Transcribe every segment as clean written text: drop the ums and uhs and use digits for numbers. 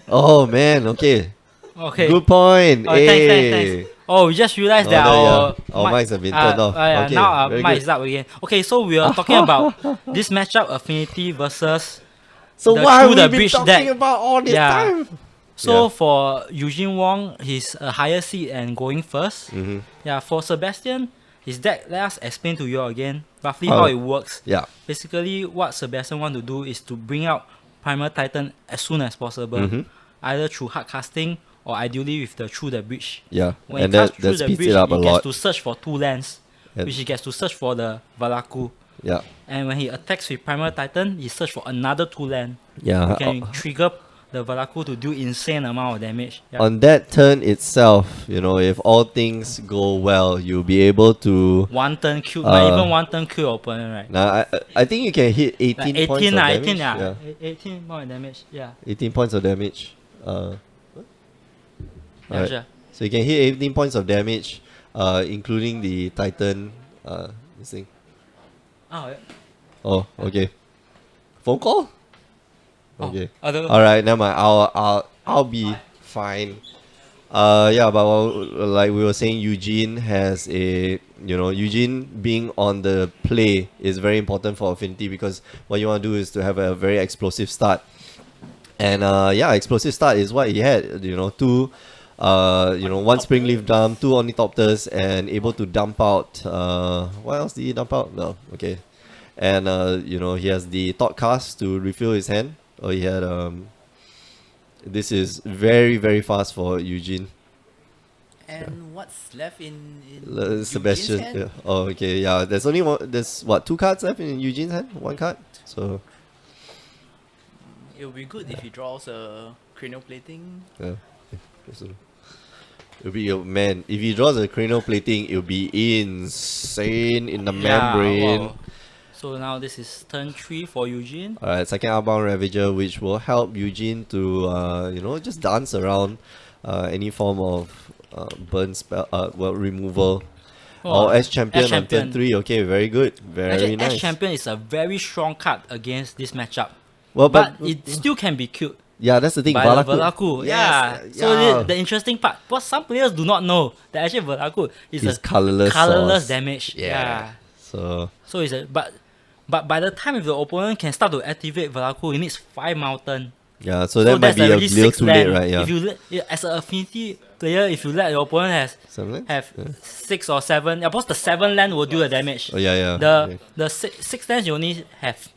Oh man, okay. Okay. Good point. Oh, thanks. Hey. Oh, we just realized Oh, that yeah. our Our mic, mics have been turned off. now Okay, our very mic good. is up again. Okay, so we are talking about this matchup, Affinity versus So the what have Through we the been Bridge talking deck. about all this Yeah. time? So for Eugene Wong, he's a higher seed and going first. Mm-hmm. Yeah, for Sebastian, his deck, let us explain to you again roughly how How? it works. Yeah. Basically, what Sebastian want to do is to bring out Primal Titan as soon as possible, Mm-hmm. either through hard casting or ideally with the Through the Bridge. Yeah. When it And casts that through the speeds it bridge, up a it gets lot. to search for 2 lands, And which he gets to search for the Valaku. yeah. And when he attacks with Primal Titan, he search for another 2 land. Yeah. You can trigger the Valaku to do insane amount of damage. Yeah. On that turn itself, if all things go well, you'll be able to. One turn kill, not even one turn kill your opponent, right? Now I think you can hit Like 18 points 18, of 18, damage. yeah. Yeah. 18 more damage, yeah. 18 points of damage. Yeah, Alright. sure. So you can hit 18 points of damage, including the Titan. This thing. Oh, yeah. Oh, okay. Phone call? Oh, Okay. other. All right. Never mind. I'll be fine. Yeah, but like we were saying, Eugene has Eugene being on the play is very important for Affinity because what you want to do is to have a very explosive start. And yeah, explosive start is what he had. Two, one spring leaf dump, two ornithopters, and able to dump out. What else did he dump out? No, okay. And he has the thought cast to refill his hand. Or he had This is very very fast for Eugene. And what's left in Eugene's Sebastian. hand? Yeah. Oh, okay. Yeah. There's only one. There's what, 2 cards left in Eugene's hand? 1 card. So It would be good if he draws a cranial plating. yeah. So, it'll be man. If he draws a cranial plating, it'll be insane in the membrane. Wow. So now this is turn 3 for Eugene. Alright, second outbound Ravager, which will help Eugene to just dance around any form of burn spell, removal. Oh, S champion S on turn champion. 3. Okay, very good, very Actually, nice. S champion is a very strong card against this matchup. Well, But it still can be killed yeah, that's the thing. by the Valaku. Yes, Yeah. So the interesting part, what some players do not know, that actually Valaku is It's a colorless source. damage. Yeah. So So it's a but by the time if the opponent can start to activate Valaku, he needs 5 mountain. yeah, so that might that's be a already little 6 too late, land. right? Yeah. If you as an affinity player, if you let your opponent 7 lands? have Yeah. 6 or 7, yeah, because the 7 land will do the damage. Oh yeah. The Okay. the 6 lands you only have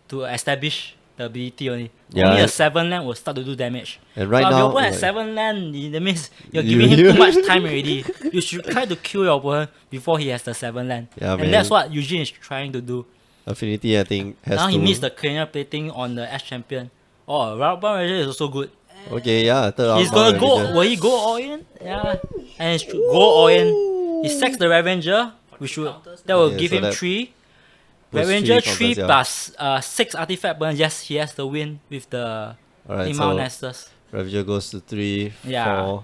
to establish the ability only. Yeah, Only the and- 7 land will start to do damage. And right But if now, your opponent has like- 7 land, that means you're You- giving him you- too much time already. You should try to kill your opponent before he has the 7 land. Yeah, and man. that's what Eugene is trying to do. Affinity, I think, has Now to. he needs the cranial plating on the S champion. Oh, Round Ranger is also good. Okay, yeah. Third He's outbound gonna go. Ravager. Will he go all in? Yeah, and he should go all in. He sacks the Revenger, which will that will Yeah, give so him that 3. was Revenger 3 3 counters, yeah. plus 6 artifact burn. Yes, he has the win with the Alright, Imao so Nesters. Ravager goes to 3, Yeah. 4.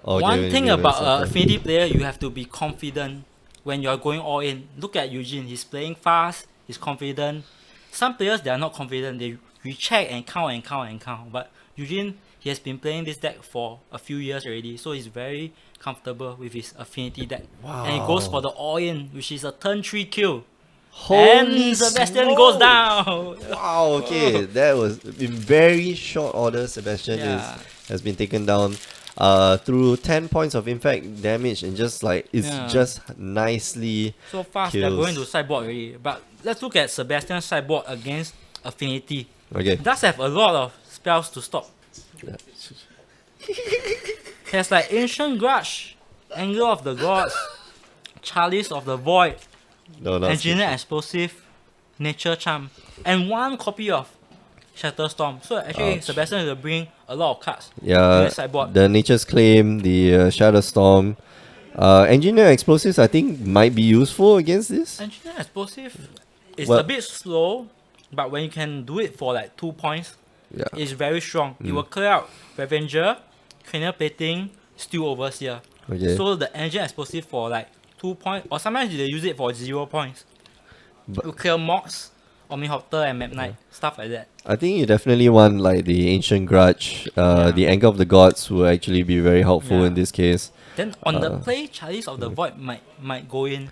Oh, okay, One when thing you give it about a an center. affinity player, you have to be confident when you are going all in. Look at Eugene. He's playing fast. He's confident. Some players they are not confident. They recheck and count. But Eugene, he has been playing this deck for a few years already, so he's very comfortable with his affinity deck. Wow. And he goes for the all in, which is a turn 3 kill. Holy And Sebastian smokes! goes down. Wow, okay. That was in very short order. Sebastian Yeah. has been taken down through 10 points of impact damage, and just like it's Yeah. just nicely. So fast, Kills. they're going to sideboard already. But let's look at Sebastian's sideboard against affinity. Okay. He does have a lot of spells to stop. He has like Ancient Grudge, Anger of the Gods, Chalice of the Void, No, not Engineer Explosive, Nature Charm, and 1 copy of Shatterstorm. So actually, Ouch. Sebastian will bring a lot of cards. Yeah, in the sideboard. the Nature's Claim, the Shadow Storm, Engineer Explosives, I think might be useful against this. Engineer Explosive is Well- a bit slow, but when you can do it for like 2 points, Yeah. it's very strong. It will clear out Revenger, Cranial Plating, Steel Overseer. Okay. So the Engineer Explosive for like 2 points, or sometimes they use it for 0 points. But- You clear Mox Omnihopter and Map Knight, stuff like that. I think you definitely want like the Ancient Grudge, the Anger of the Gods will actually be very helpful Yeah. in this case. Then on the Uh, play, Chalice of the Void might go in.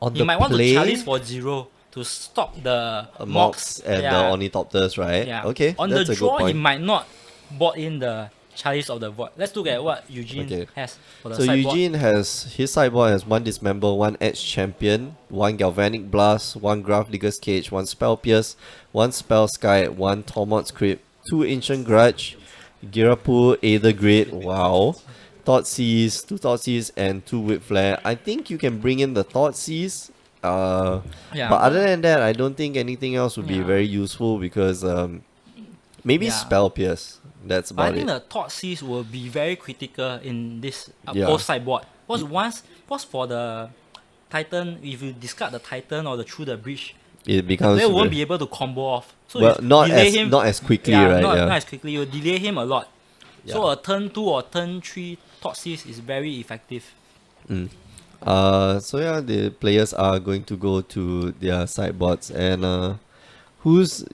On He the might want to play, Chalice for 0 to stop the Mox and yeah. the Ornithopters, right? Yeah. Okay, On that's the a good draw, he point. might not bought in the Chalice of the Void. Let's look at what Eugene Okay. has for the So sideboard. Eugene his sideboard has one Dismember, one Edge Champion, one Galvanic Blast, one Graph Digger's Cage, one Spell Pierce, one Spell Sky, one Tormod's Crypt, two Ancient Grudge, Girapu, Aether Grid, wow. Thoughtseize, two Thoughtseize and two Whip Flare. I think you can bring in the Thoughtseize. Yeah. But other than that, I don't think anything else would be Yeah. very useful because maybe Yeah. Spell Pierce. That's But I about think it. the Thoughtseize will be very critical in this Yeah. post sideboard. Because for the Titan, if you discard the Titan or through the bridge, It the becomes player won't very- be able to combo off. So well, if not delay as him, not as quickly, yeah, right? not, Yeah. not as quickly. You delay him a lot. So Yeah. a turn 2 or turn 3 Thoughtseize is very effective. So yeah, the players are going to go to their sideboards and who's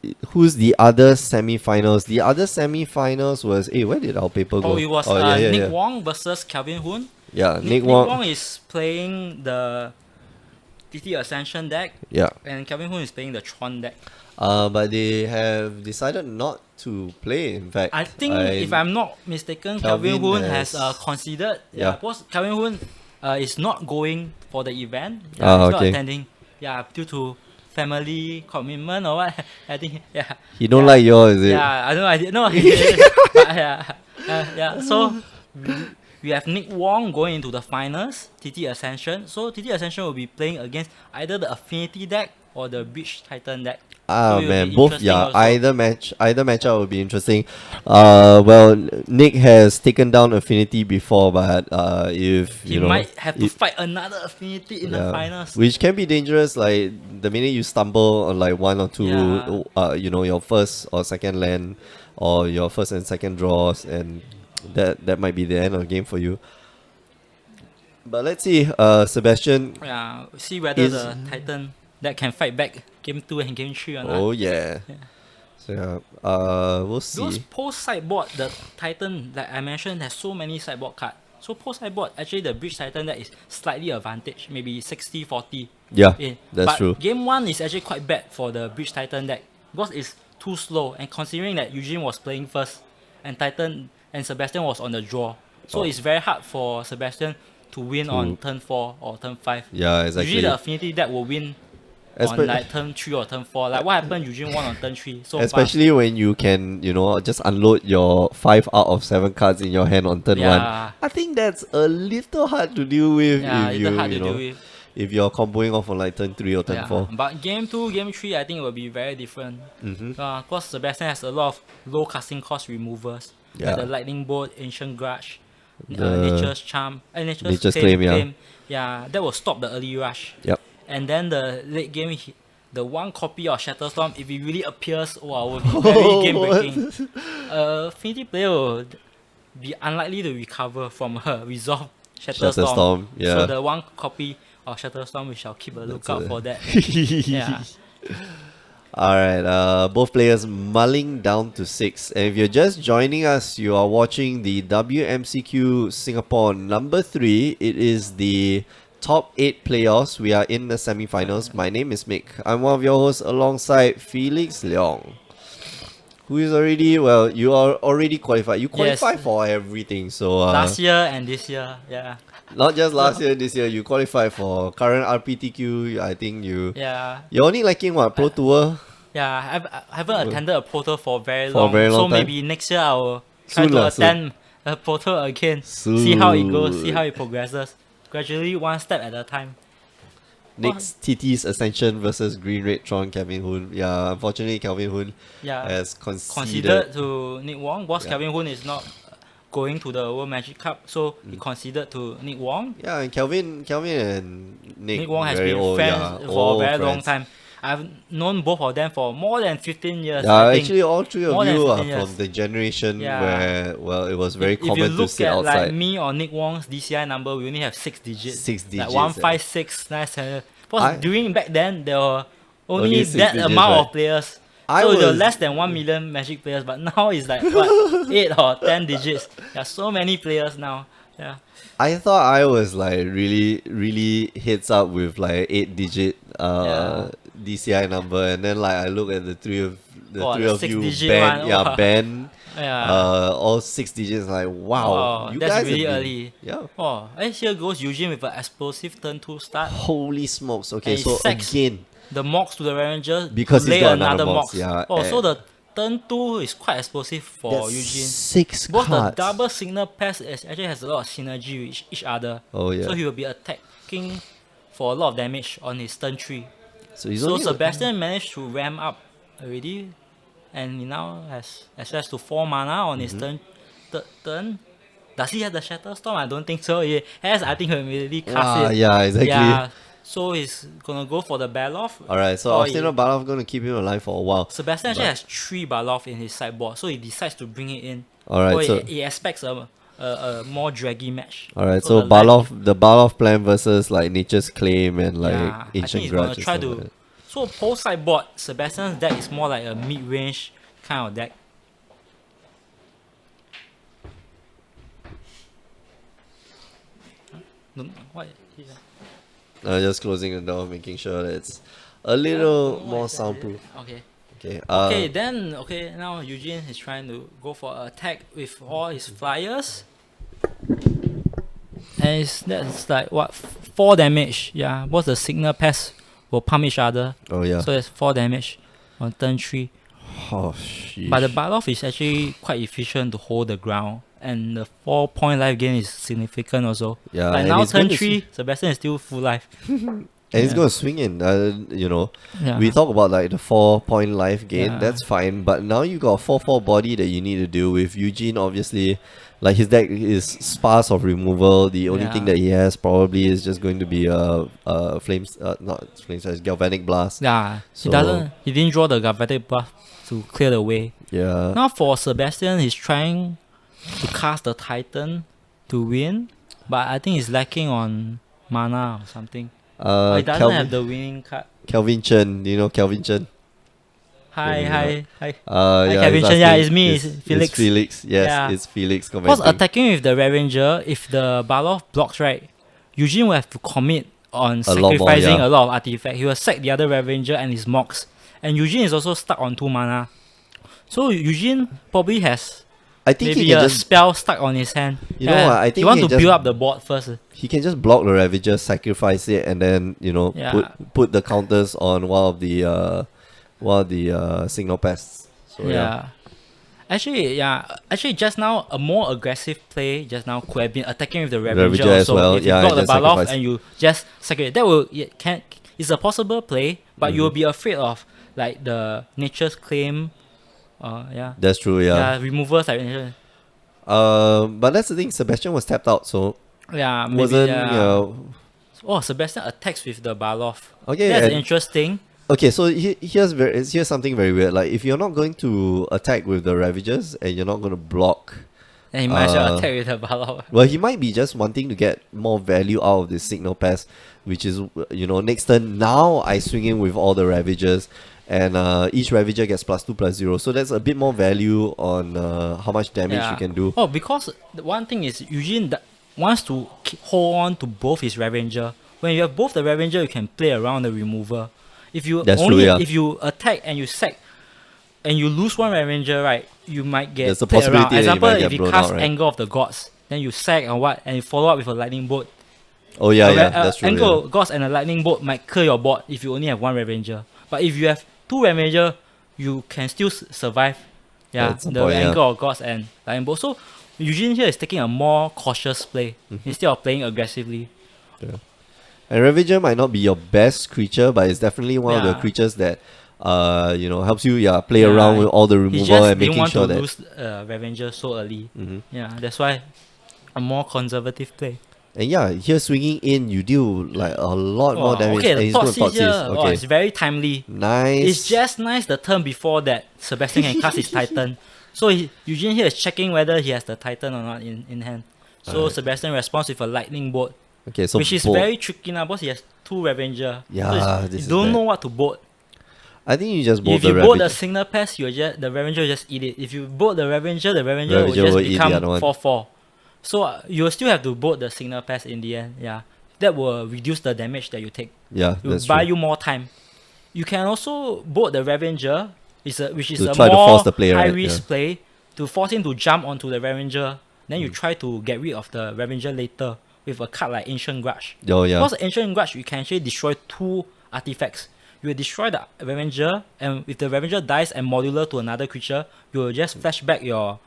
the other semifinals? The other semifinals was where did our paper go? Oh, it was Nick Wong versus Calvin Hoon. Yeah, Nick Wong. Wong is playing the TT Ascension deck, Yeah. and Calvin Hoon is playing the Tron deck. But they have decided not to play. In fact, I think, if I'm not mistaken, Calvin Calvin Hoon has- has considered. Yeah. Because Calvin Hoon is not going for the event. Ah, He's not okay. attending. Yeah, due to family commitment or what. I think. Yeah. he don't yeah. like yours, is it? Yeah, I don't know. I did no. But yeah. So we have Nick Wong going into the finals. TT Ascension. So TT Ascension will be playing against either the Affinity deck or the Beach Titan deck. Ah So it will man, be both interesting yeah. also. Either matchup will be interesting. Nick has taken down Affinity before, but if He you know, might have to if- fight another Affinity in the finals. which can be dangerous. Like the minute you stumble on like one or two, Yeah. your first or second land, or your first and second draws, and that might be the end of the game for you. But let's see, Sebastian. Yeah, see whether Is- the Titan that can fight back game 2 and game 3 or not. Oh yeah. Yeah. So yeah, we'll Because see. post sideboard, the Titan, like I mentioned, has so many sideboard cards. So post sideboard, actually the Bridge Titan that is slightly advantage, maybe 60-40. Yeah, in. that's but true. Game 1 is actually quite bad for the Bridge Titan deck because it's too slow. And considering that Eugene was playing first and Titan and Sebastian was on the draw, so Oh. it's very hard for Sebastian to win on turn 4 or turn 5. Yeah, exactly. Usually the Affinity deck will win Espe- on like turn 3 or turn 4. Like what happened, Eugene won on turn 3 so Especially when you can, just unload your 5 out of 7 cards in your hand on turn 1. Yeah. I think that's a little hard to deal with Yeah, if it's you, hard you to know, deal with. if you're comboing off on like turn 3 or turn Yeah. 4. But game 2, game 3, I think it will be very different. Mm-hmm. Because Sebastian has a lot of low casting cost removers. Yeah. Like the Lightning Bolt, Ancient Grudge, The- Nature's Charm, Nature's Claim, yeah. Yeah, that will stop the early rush. Yep. And then the late game, the one copy of Shatterstorm, if it really appears, wow, will be very game breaking. Affinity player will be unlikely to recover from her resolve Shatterstorm. Shatterstorm, yeah. So the one copy of Shatterstorm, we shall keep a lookout for that. Yeah. Alright, both players mulling down to 6. And if you're just joining us, you are watching the WMCQ Singapore number 3. It is the top 8 playoffs. We are in the semifinals. My name is Mick. I'm one of your hosts alongside Felix Leong, who is you are already qualified. You qualify Yes. for everything. So Last year and this year, yeah. not just last year, this year, you qualify for current RPTQ. I think Yeah. you're only liking what, Pro Tour? Yeah, I haven't attended a portal for very For a long. very long so time. maybe next year I will try Soon to lah, soon. attend a portal again. See how it goes, see Soon. how it progresses. Gradually, one step at a time. Next, TT's Ascension versus Green Red Tron Kevin Hoon. Yeah, unfortunately, Kelvin Hoon Yeah. has conceded. Considered to Nick Wong. Boss Yeah. Kevin Hoon is not going to the World Magic Cup, so he considered to Nick Wong. Yeah, and Kelvin and Nick, Nick Wong has very been old, friends yeah, for a old very long friends. time. I've known both of them for more than 15 years. Yeah, I think. actually, all three of more than you are 15 years. from the generation Yeah. where, well, it was very If you common to look sit at outside. like me or Nick Wong's DCI number, we only have 6 digits. 6 digits, Like 156, 9, 7. Because I- during back then, there were only six that digits, amount right? of players. I So there were was less than 1 million Magic players, but now it's like what 8 or 10 digits. There are so many players now. Yeah. I thought I was like really hits up with like 8 digit Yeah. DCI number, and then like I look at the Oh, three the of six you digit one. Wow. Ben Yeah. all 6 digits, like wow, Wow, you that's guys really have been, early. yeah, Oh, and here goes Eugene with an explosive turn 2 start. holy smokes. Okay, And he so sacks again, the Mox to the Revenger to because he's lay got another another Mox, Mox. yeah, Oh, so the turn 2 is quite explosive for that's Eugene. six Both the cards. double signal pass actually has a lot of synergy with each other. Oh yeah, So he will be attacking for a lot of damage on his turn 3. so he's So only Sebastian managed to ramp up already, and he now has access to 4 mana on his third turn. Does he have the Shatter Storm? I don't think so. He has, I think he'll immediately cast wow, it. yeah, exactly. Yeah. So he's gonna go for the Baloth. Alright, so Or Obstinate Balaf gonna keep him alive for a while. Sebastian actually But- has 3 Baloth in his sideboard, so he decides to bring it in. Alright, So so he expects a more draggy match. alright, so the life- the Balaf plan versus like Nature's Claim and like yeah, I think Ancient he's gonna Grudge and try stuff like to. that. So post sideboard, Sebastian's deck is more like a mid-range kind of deck. What? Just closing the door, making sure that it's a little more soundproof. Okay. Okay. Okay, now Eugene is trying to go for an attack with all his flyers. And that's like what, 4 damage. Yeah, both the signal pass will pump each other. Oh yeah. So it's 4 damage on turn 3. Oh sheesh. But the Baloth is actually quite efficient to hold the ground. And the 4-point life gain is significant also. Yeah, Like and now he's turn going to 3, Sebastian is still full life. and he's gonna swing in. Yeah. We talk about like the 4 point life gain. Yeah. That's fine, but now you got a 4/4 body that you need to deal with. Eugene obviously, like his deck is sparse of removal. The only thing Yeah. that he has probably is just going to be flames, not flames, galvanic blast. Yeah, So- he didn't draw the Galvanic buff to clear the way. Yeah. Now for Sebastian, he's trying to cast the Titan to win, but I think he's lacking on mana or something. Or he doesn't have the winning card. Kelvin Chen. Do you know Kelvin Chen? Hi, Yeah. hi, hi. Yeah, Kelvin he's Chen, yeah, asking- it's me, it's Felix. It's Felix. Yes, Yeah. it's Felix Because commenting. attacking with the Revenger, if the Baloth blocks, right, Eugene will have to commit on A lot more, sacrificing yeah. a lot of artifact. He will sack the other Revenger and his Mox. And Eugene is also stuck on 2 mana. So Eugene probably has I think maybe he can a just spell stuck on his hand. You know what, I think he wants he to just- build up the board first. block the Ravager, sacrifice it, and then Yeah. put the counters on one of the signal pests. So yeah. Actually, just now a more aggressive play just now could have been attacking with the Ravager, Ravager as also. well, If yeah, you block and the just Baloth sacrifice. and you just sacrifice, that will it's a possible play, but you will be afraid of like the Nature's Claim. That's true. Yeah. Removals like nature. But that's the thing. Sebastian was tapped out, so Yeah, maybe. wasn't Oh, Sebastian attacks with the Baloth. okay. That's and- interesting. Okay, so here's something very weird. Like if you're not going to attack with the Ravagers and you're not going to block, And he might as well Uh, attack with the Baloth. well, he might be just wanting to get more value out of this signal pass, which is next turn. Now I swing in with all the Ravagers, and each Ravager gets +2/+0. So that's a bit more value on how much damage you can do. Oh, because the one thing is Eugene wants to hold on to both his Revenger. When you have both the Revenger, you can play around the remover. If you That's only true, yeah. if you attack and you sack and you lose one Revenger, right, you might get There's a played possibility around. that you Example, might get if you blown cast out, right? Anger of the Gods, then you sack or what, and you follow up with a Lightning Bolt. Oh yeah, that's true. Anger Yeah. of Gods and a Lightning Bolt might clear your board if you only have one Revenger. But if you have 2 Revenger, you can still survive. Yeah, That's the the point, yeah. Anger of Gods and Lightning Bolt. So Eugene here is taking a more cautious play instead of playing aggressively. And Ravager might not be your best creature, but it's definitely one of the Yeah. creatures that helps you play around with all the He removal just and didn't making want sure to that lose Revenger so early. Mhm. Yeah, that's why a more conservative play. And yeah, here swinging in, you deal like a lot more damage. Okay, and the he's thought going seed to here, Okay, it's very timely. nice. It's just nice the turn before that Sebastian can cast his Titan. So Eugene here is checking whether he has the Titan or not in hand. So Alright. Sebastian responds with a Lightning Bolt, Okay, so which is bolt. very tricky now because he has 2 Revenger. Yeah, so this you is don't bad. know what to bolt. I think you just bolt If the you bolt the Ravager. signal pass, the Ravager will just eat it. If you bolt the Ravager will Ravager just will eat the other become one. 4-4. So you will still have to bolt the signal pass in the end. Yeah, that will reduce the damage that you take. Yeah, It will that's buy true. you more time. You can also bolt the Ravager, which is To a try to force more the play, high right? risk play, to force him to jump onto the Ravager. Then you Mm. try to get rid of the Ravager later with a card like Ancient Grudge. Oh yeah. Because Ancient Grudge, you can actually destroy 2 artifacts. You will destroy the Ravager, and if the Ravager dies and modular to another creature, you will just flash back your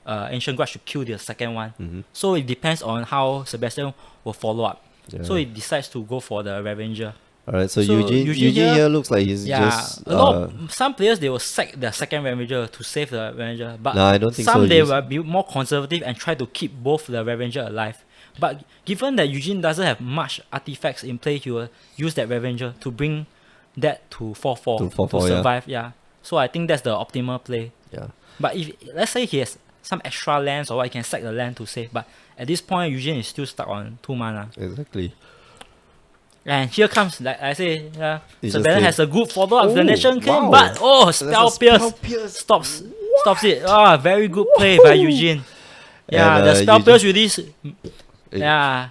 Ancient Grudge to kill the second one. Mm-hmm. So it depends on how Sebastian will follow up. So Yeah. he decides to go for the Ravager. Alright, so So Eugene here, here looks like he's yeah, just a lot of, some players they will sack the second Ravager to save the Ravager, but No, I don't think so. some they will be more conservative and try to keep both the Ravager alive. But given that Eugene doesn't have much artifacts in play, he will use that Ravager to bring that to 4-4 To to 4-4, yeah. survive. Yeah. So I think that's the optimal play. Yeah. But if let's say he has some extra lands or what, he can sack the land to save. But at this point, Eugene is still stuck on 2 mana. Exactly. And here comes, like I say, It's Sebastian just has a good follow up with the Oh, Nation King, wow. but That's a Spell Pierce Pierce. stops it. Ah, very good play by Eugene. Yeah, And, the Spell Eugene- Pierce with this. Eh, Yeah,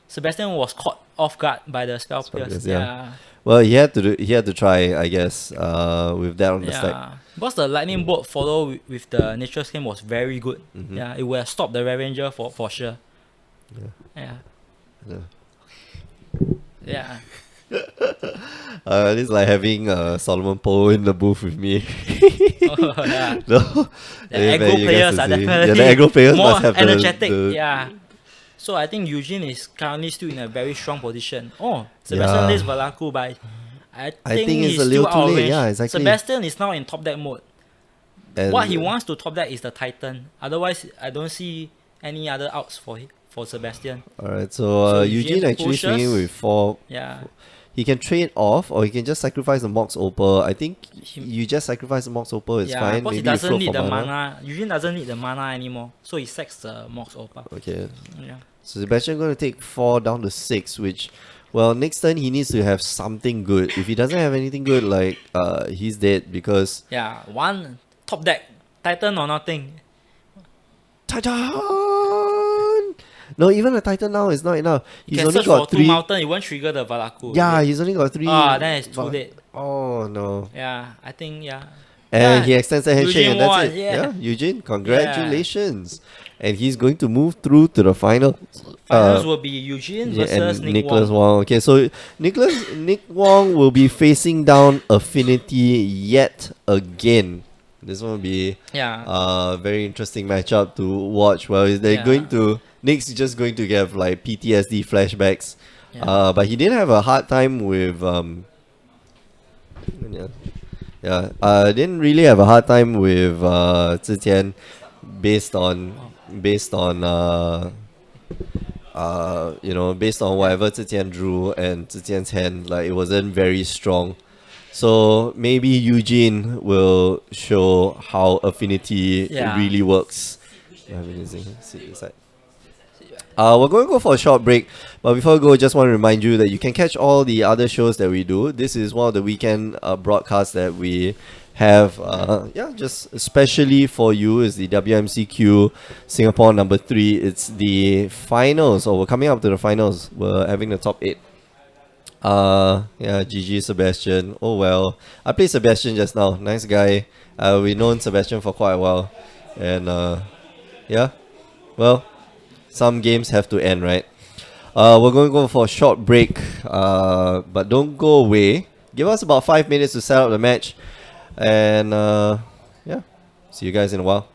Sebastian was caught off guard by the Spell Spell Pierce. Pierce, yeah. Yeah, Well, he had to try, I guess, with that on the stack. yeah. Because the Lightning Bolt follow with the Nature Skin was very good. Mhm. Yeah, it would have stopped the Ravager for sure. Yeah. Yeah. Yeah. It's like having Solomon Poe in the booth with me. Yeah. No, The Yeah, aggro you guys players will are see. definitely Yeah, the aggro players more must have energetic. the Yeah. So I think Eugene is currently still in a very strong position. Oh, Sebastian Yeah. lays Valaku, but I think, think it's he's a still little out too of late. range. Yeah, exactly. Sebastian is now in top deck mode. And, What he wants to top deck is the Titan. Otherwise, I don't see any other outs for Sebastian. Alright, so So Eugene Eugene actually pushes. swinging with 4. Yeah. He can trade off, or he can just sacrifice the Mox Opal. I think He- you just sacrifice the Mox Opal, it's yeah, fine. because Maybe he you doesn't float need for the mana. mana. Eugene doesn't need the mana anymore. So he sacks the Mox Opal. Okay, Yeah. so Sebastian going to take 4 down to 6, which, well, next turn he needs to have something good. If he doesn't have anything good, like, he's dead because Yeah, one top deck. Titan or nothing. Titan! No, even a Titan now is not enough. You He's can only search got for 2 3. mountain, it won't trigger the Valaku. Yeah, is it? he's only got 3. Then it's too but- late. Oh no. Yeah, I think, yeah. And Yeah, he extends the handshake, Eugene and that's won, it. yeah. Eugene, congratulations. And he's going to move through to the final. Finals will be Eugene Yeah, versus and Nick Nicholas Wong. Wong. Okay, so Nick Wong will be facing down Affinity yet again. This one will be Yeah. a very interesting matchup to watch. Well, they're Yeah. going to Nick's just going to get like PTSD flashbacks. Yeah. But he didn't have a hard time with didn't really have a hard time with Zitian based on based on based on whatever Zitian drew and Zitian's hand, like it wasn't very strong. So maybe Eugene will show how Affinity Yeah. really works. See this side. We're going to go for a short break, but before we go, just want to remind you that you can catch all the other shows that we do. This is one of the weekend broadcasts that we have, just especially for you, is the WMCQ Singapore number 3. It's the finals, or we're coming up to the finals. We're having the top 8. GG Sebastian. Oh well, I played Sebastian just now. Nice guy. We've known Sebastian for quite a while, and well, some games have to end, right? We're going to go for a short break, but don't go away. Give us about 5 minutes to set up the match, and see you guys in a while.